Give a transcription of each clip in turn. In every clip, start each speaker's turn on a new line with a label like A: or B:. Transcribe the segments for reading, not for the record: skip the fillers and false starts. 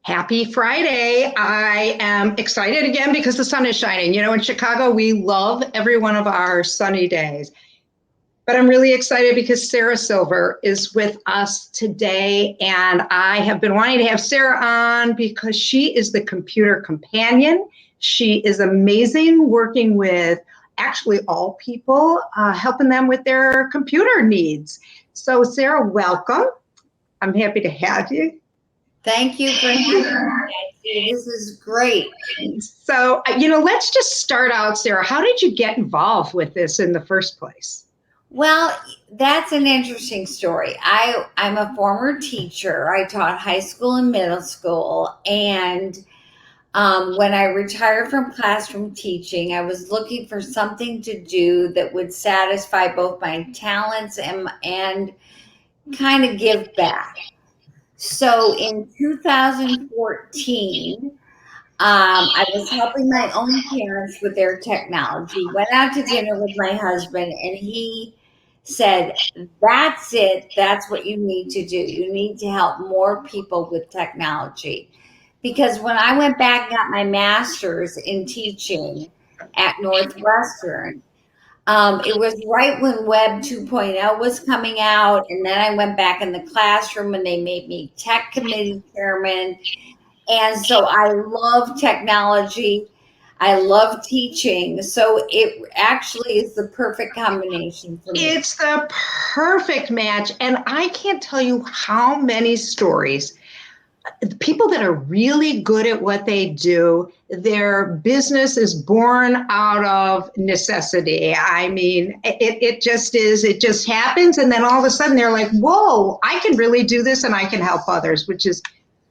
A: Happy Friday. I am excited again because the sun is shining. You know, in Chicago, we love every one of our sunny days. But I'm really excited because Sara Silver is with us today. And I have been wanting to have Sara on because she is the computer companion. She is amazing working with actually all people, helping them with their computer needs. So, Sara, welcome. I'm happy to have you.
B: Thank you for having me, Nancy. This is great.
A: So, let's just start out, Sara. How did you get involved with this in the first place?
B: Well, that's an interesting story. I'm a former teacher. I taught high school and middle school. And when I retired from classroom teaching, I was looking for something to do that would satisfy both my talents and kind of give back. So in 2014, I was helping my own parents with their technology. Went out to dinner with my husband, and he said, "That's it. That's what you need to do. You need to help more people with technology." Because when I went back and got my master's in teaching at Northwestern, it was right when Web 2.0 was coming out. And then I went back in the classroom and they made me tech committee chairman. And so I love technology. I love teaching. So it actually is the perfect combination for me.
A: It's the perfect match. And I can't tell you how many stories. People that are really good at what they do, their business is born out of necessity. I mean, it just is, it just happens. And then all of a sudden they're like, whoa, I can really do this and I can help others, which is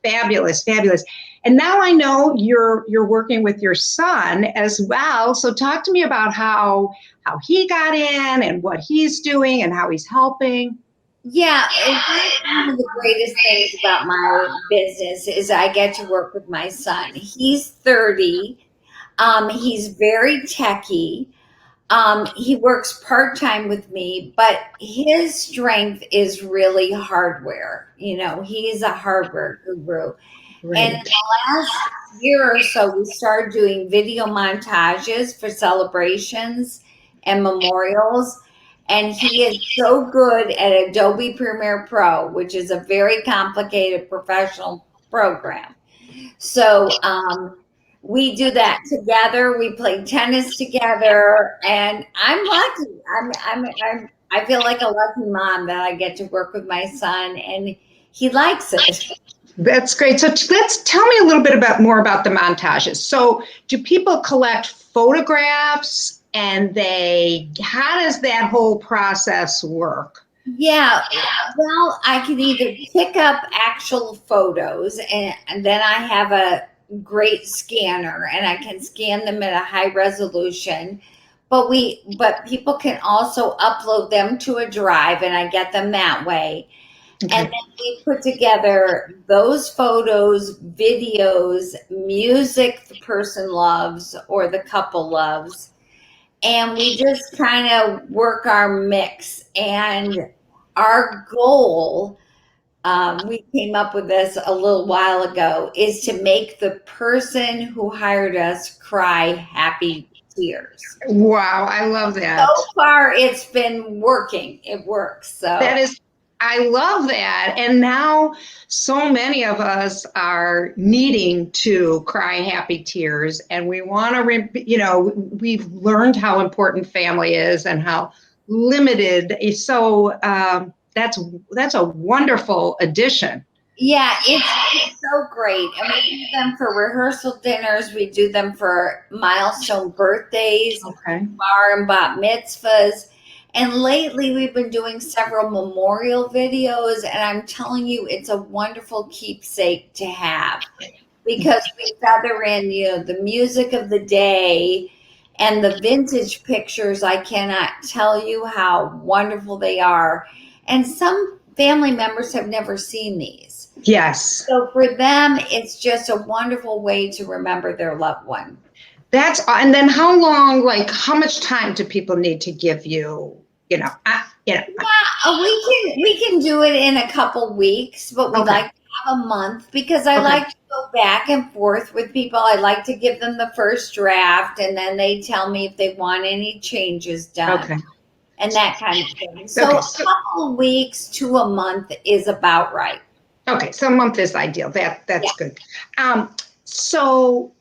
A: fabulous, fabulous. And now I know you're working with your son as well. So talk to me about how he got in and what he's doing and how he's helping.
B: Yeah, and that's one of the greatest things about my business is I get to work with my son. He's 30. He's very techy. He works part-time with me, but his strength is really hardware. You know, he's a hardware guru. And in
A: Great.
B: the last year or so, we started doing video montages for celebrations and memorials. And he is so good at Adobe Premiere Pro, which is a very complicated professional program. So we do that together. We play tennis together, and I'm lucky. I feel like a lucky mom that I get to work with my son, and he likes it.
A: That's great. So let's tell me a little bit more about the montages. So do people collect photographs and how does that whole process work?
B: Yeah, well, I can either pick up actual photos and then I have a great scanner and I can scan them at a high resolution. But people can also upload them to a drive and I get them that way. And
A: Okay.
B: then we put together those photos, videos, music the person loves or the couple loves. And we just kind of work our mix. And our goal, we came up with this a little while ago, is to make the person who hired us cry happy tears.
A: Wow, I love
B: So
A: that.
B: far, it's been working. It works.
A: That
B: So.
A: is, I love that. And now so many of us are needing to cry happy tears. And we want to, we've learned how important family is and how limited. So that's a wonderful addition.
B: Yeah, it's so great. And we do them for rehearsal dinners. We do them for milestone birthdays,
A: Okay.
B: bar and bat mitzvahs. And lately we've been doing several memorial videos. And I'm telling you, it's a wonderful keepsake to have because we feather in, the music of the day and the vintage pictures. I cannot tell you how wonderful they are. And some family members have never seen these.
A: Yes.
B: So for them, it's just a wonderful way to remember their loved one.
A: And then how long, like how much time do people need to give you,
B: Yeah, we can do it in a couple weeks, but we
A: Okay.
B: like to have a month because I
A: Okay.
B: like to go back and forth with people. I like to give them the first draft, and then they tell me if they want any changes done.
A: Okay.
B: And that kind of thing. So
A: Okay,
B: a couple of weeks to a month is about right.
A: Okay, so a month is ideal. That's good. So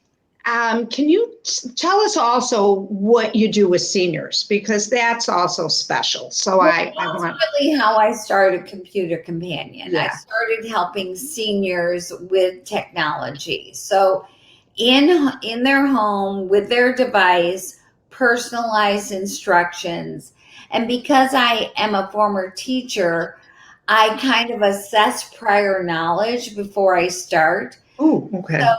A: can you tell us also what you do with seniors, because that's also special. So
B: Well,
A: I
B: that's
A: want
B: really how I started Computer Companion. I
A: Yeah.
B: started helping seniors with technology. So in their home with their device, personalized instructions. And because I am a former teacher, I kind of assess prior knowledge before I start.
A: Oh, okay.
B: So,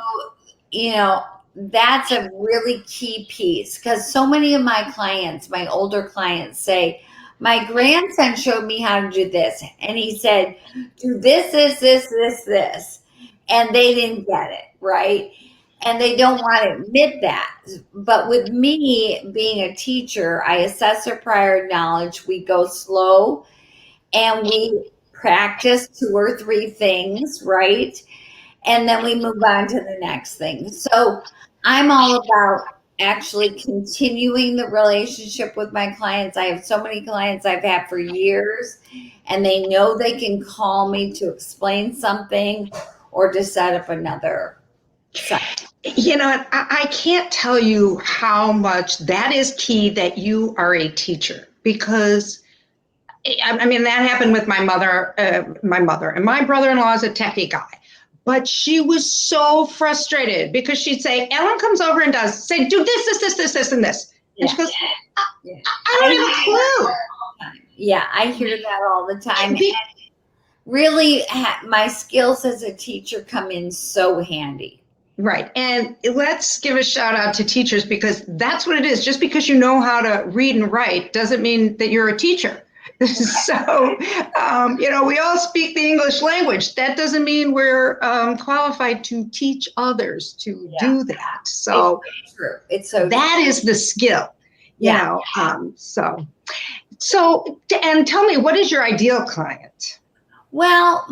B: you know, that's a really key piece because so many of my clients, my older clients, say, my grandson showed me how to do this. And he said, do this. And they didn't get it, right? And they don't want to admit that. But with me being a teacher, I assess their prior knowledge. We go slow and we practice 2 or 3 things, right? And then we move on to the next thing. So I'm all about actually continuing the relationship with my clients. I have so many clients I've had for years, and they know they can call me to explain something or to set up another site.
A: You know, I can't tell you how much that is key, that you are a teacher, because I mean, that happened with my mother, and my brother-in-law is a techie guy. But she was so frustrated because she'd say, Ellen comes over and say, do this, and this. And she goes, I don't have a clue.
B: Yeah, I hear that all the time. And really, my skills as a teacher come in so handy.
A: Right. And let's give a shout out to teachers, because that's what it is. Just because you know how to read and write doesn't mean that you're a teacher. So, you know, we all speak the English language. That doesn't mean we're qualified to teach others to do that. So
B: it's true. It's so
A: that
B: true.
A: is the skill, you know. So, and tell me, what is your ideal client?
B: Well,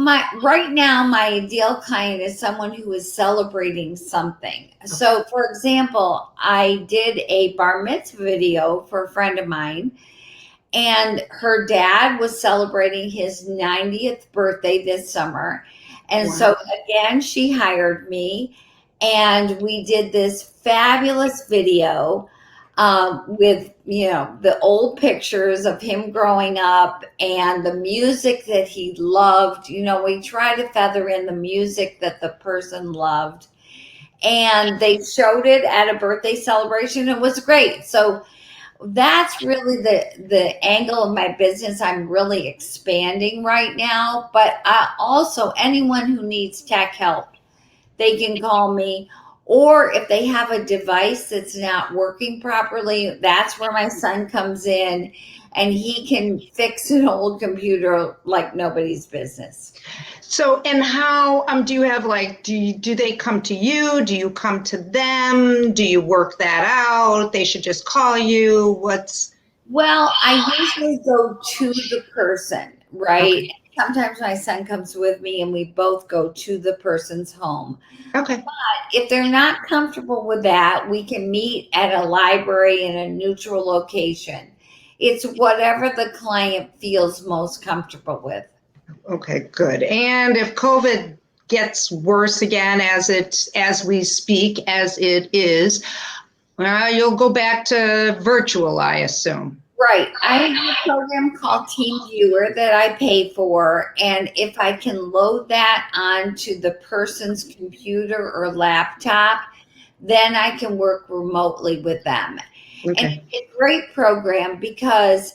B: right now, my ideal client is someone who is celebrating something. So, for example, I did a bar mitzvah video for a friend of mine, and her dad was celebrating his 90th birthday this summer. And so again, she hired me, and we did this fabulous video with, you know, the old pictures of him growing up and the music that he loved. You know, we try to feather in the music that the person loved. And they showed it at a birthday celebration. It was great. So that's really the angle of my business I'm really expanding right now. But also, anyone who needs tech help, they can call me. Or if they have a device that's not working properly, that's where my son comes in, and he can fix an old computer like nobody's business.
A: So, and how do you have, like, do they come to you? Do you come to them? Do you work that out? They should just call you?
B: Well, I usually go to the person, right?
A: Okay.
B: Sometimes my son comes with me and we both go to the person's home.
A: Okay.
B: But if they're not comfortable with that, we can meet at a library in a neutral location. It's whatever the client feels most comfortable with.
A: Okay, good. And if COVID gets worse again as we speak, as it is, well, you'll go back to virtual, I assume.
B: Right. I have a program called TeamViewer that I pay for. And if I can load that onto the person's computer or laptop, then I can work remotely with them.
A: Okay.
B: And it's a great program because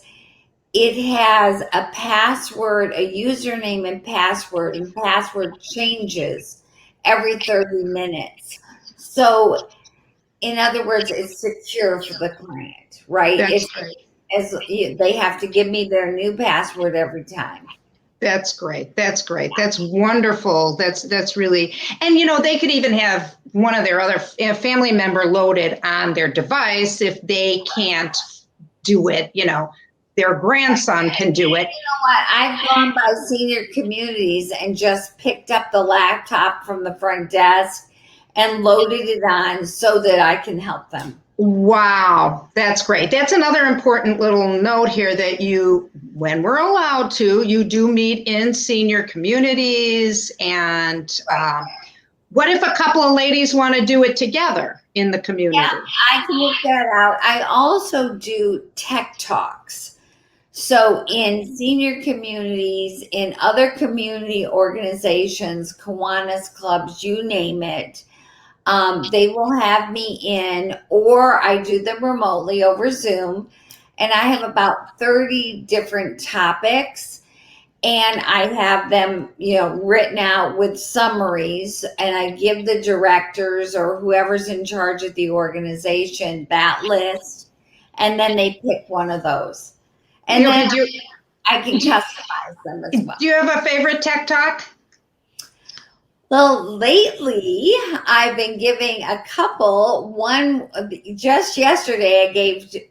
B: it has a password, a username and password changes every 30 minutes. So, in other words, it's secure for the client, right?
A: That's great.
B: As they have to give me their new password every time.
A: That's great. That's great. That's wonderful. That's really, and you know, they could even have one of their other family member loaded on their device if they can't do it. You know, their grandson can do it.
B: You know what? I've gone by senior communities and just picked up the laptop from the front desk and loaded it on so that I can help them.
A: Wow, that's great. That's another important little note here that you, when we're allowed to, you do meet in senior communities. And what if a couple of ladies want to do it together in the community?
B: Yeah, I can work that out. I also do tech talks. So in senior communities, in other community organizations, Kiwanis clubs, you name it, they will have me in, or I do them remotely over Zoom. And I have about 30 different topics. And I have them, written out with summaries, and I give the directors or whoever's in charge of the organization that list, and then they pick one of those. And then I can customize them as well.
A: Do you have a favorite tech talk?
B: Well, lately I've been giving a couple. One just yesterday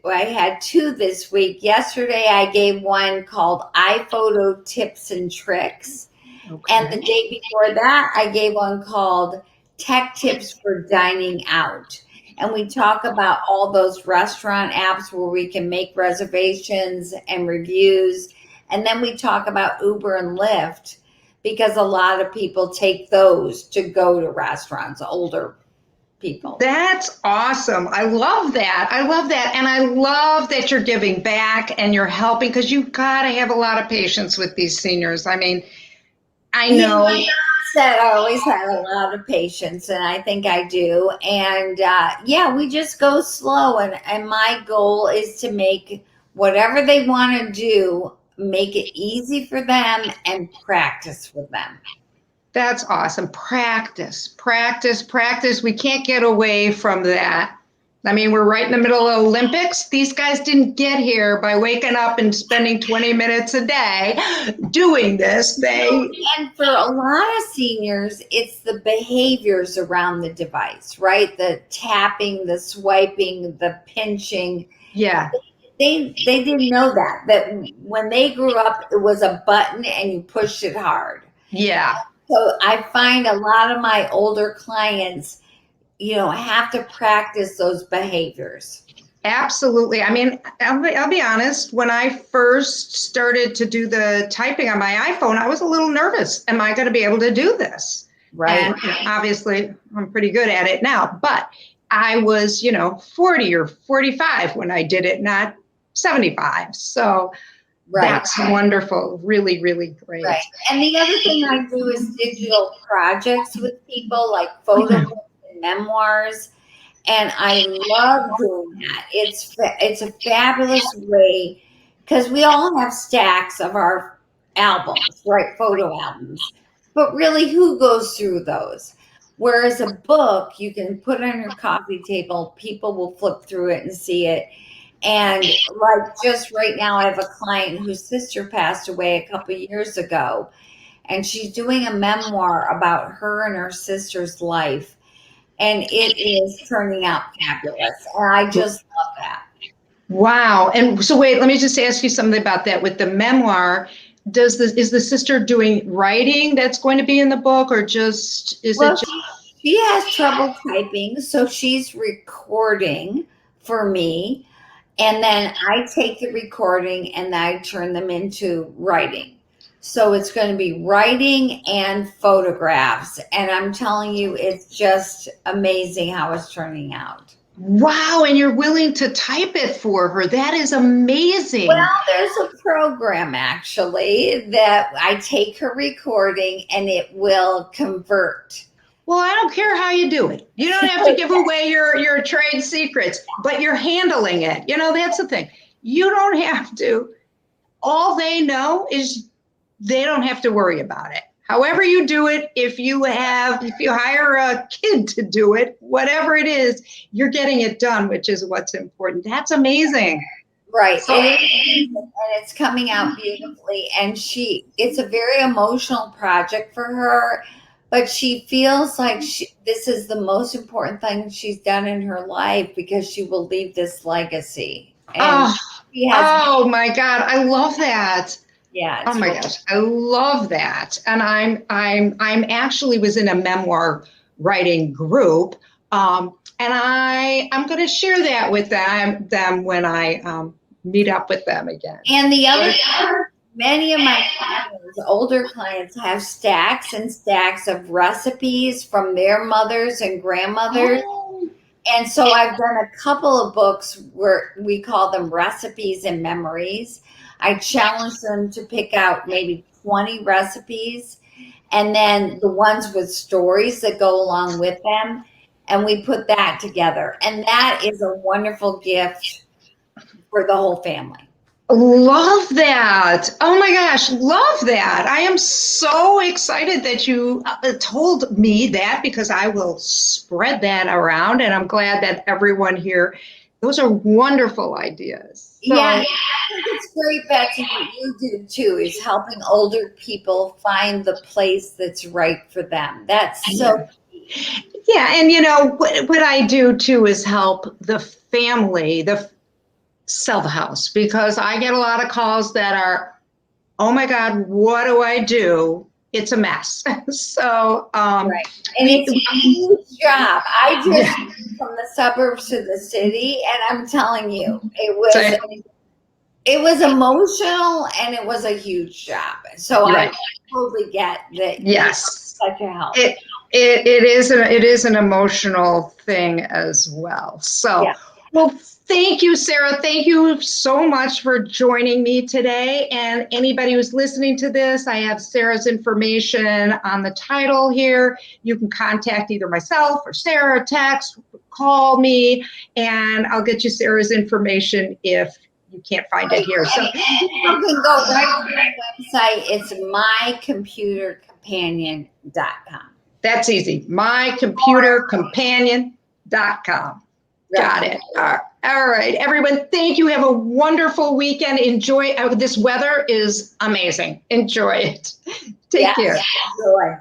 B: I had two this week. Yesterday I gave one called iPhoto Tips and Tricks. Okay. And the day before that I gave one called Tech Tips for Dining Out. And we talk about all those restaurant apps where we can make reservations and reviews. And then we talk about Uber and Lyft, because a lot of people take those to go to restaurants, older people.
A: That's awesome. I love that. I love that. And I love that you're giving back and you're helping, because you've got to have a lot of patience with these seniors. I mean, I know.
B: Like I said, I always have a lot of patience, and I think I do. And we just go slow. And my goal is to make whatever they want to do, make it easy for them and practice with them.
A: That's awesome. Practice, practice, practice. We can't get away from that. I mean, we're right in the middle of Olympics. These guys didn't get here by waking up and spending 20 minutes a day doing this.
B: And for a lot of seniors, it's the behaviors around the device, right? The tapping, the swiping, the pinching.
A: Yeah.
B: They didn't know that when they grew up, it was a button and you pushed it hard.
A: Yeah.
B: So I find a lot of my older clients, have to practice those behaviors.
A: Absolutely. I mean, I'll be honest. When I first started to do the typing on my iPhone, I was a little nervous. Am I going to be able to do this?
B: Right.
A: And obviously, I'm pretty good at it now. But I was, 40 or 45 when I did it, not 75. So that's wonderful. Really, really great.
B: Right. And the other thing I do is digital projects with people, like photobooks and memoirs. And I love doing that. It's a fabulous way, because we all have stacks of our albums, right? Photo albums. But really, who goes through those? Whereas a book, you can put on your coffee table, people will flip through it and see it. And like just right now, I have a client whose sister passed away a couple of years ago, and she's doing a memoir about her and her sister's life. And it is turning out fabulous. And I just love that.
A: Wow. And so wait, let me just ask you something about that. With the memoir, is the sister doing writing that's going to be in the book, or just
B: she has trouble typing, so she's recording for me, and then I take the recording and I turn them into writing. So it's going to be writing and photographs, and I'm telling you, it's just amazing how it's turning out.
A: Wow, and you're willing to type it for her. That is amazing.
B: Well, there's a program actually that I take her recording and it will convert.
A: Well, I don't care how you do it. You don't have to give away your trade secrets, but you're handling it. That's the thing. You don't have to. All they know is they don't have to worry about it. However you do it, if you hire a kid to do it, whatever it is, you're getting it done, which is what's important. That's amazing.
B: Right. And it's coming out beautifully. And it's a very emotional project for her, but she feels like this is the most important thing she's done in her life, because she will leave this legacy. And
A: oh my God, I love that.
B: Yeah.
A: Oh my gosh, I love that. And I'm actually was in a memoir writing group. And I'm going to share that with them when I meet up with them again.
B: And the other part, many of my clients, older clients, have stacks and stacks of recipes from their mothers and grandmothers.
A: Oh.
B: And so I've done a couple of books where we call them recipes and memories. I challenge them to pick out maybe 20 recipes, and then the ones with stories that go along with them. And we put that together. And that is a wonderful gift for the whole family.
A: Love that. Oh my gosh, love that. I am so excited that you told me that, because I will spread that around, and I'm glad that everyone here, those are wonderful ideas. So,
B: Yeah, I think it's great, Betsy, what you do too, is helping older people find the place that's right for them. That's so
A: yeah, and what I do too is help the family, sell the house, because I get a lot of calls that are, oh my God, what do I do? It's a mess. So,
B: right. And it's a huge job. I just moved from the suburbs to the city, and I'm telling you, it was emotional, and it was a huge job. So I totally get that.
A: Yes,
B: such a help.
A: It is an emotional thing as well. So,
B: Yeah.
A: Well, thank you, Sara. Thank you so much for joining me today. And anybody who's listening to this, I have Sara's information on the title here. You can contact either myself or Sara, text, call me, and I'll get you Sara's information if you can't find it here. So
B: you can go right to the website. It's mycomputercompanion.com.
A: That's easy. mycomputercompanion.com. Got it. All right, everyone. Thank you. Have a wonderful weekend. Enjoy. This weather is amazing. Enjoy it. Take care.
B: Enjoy.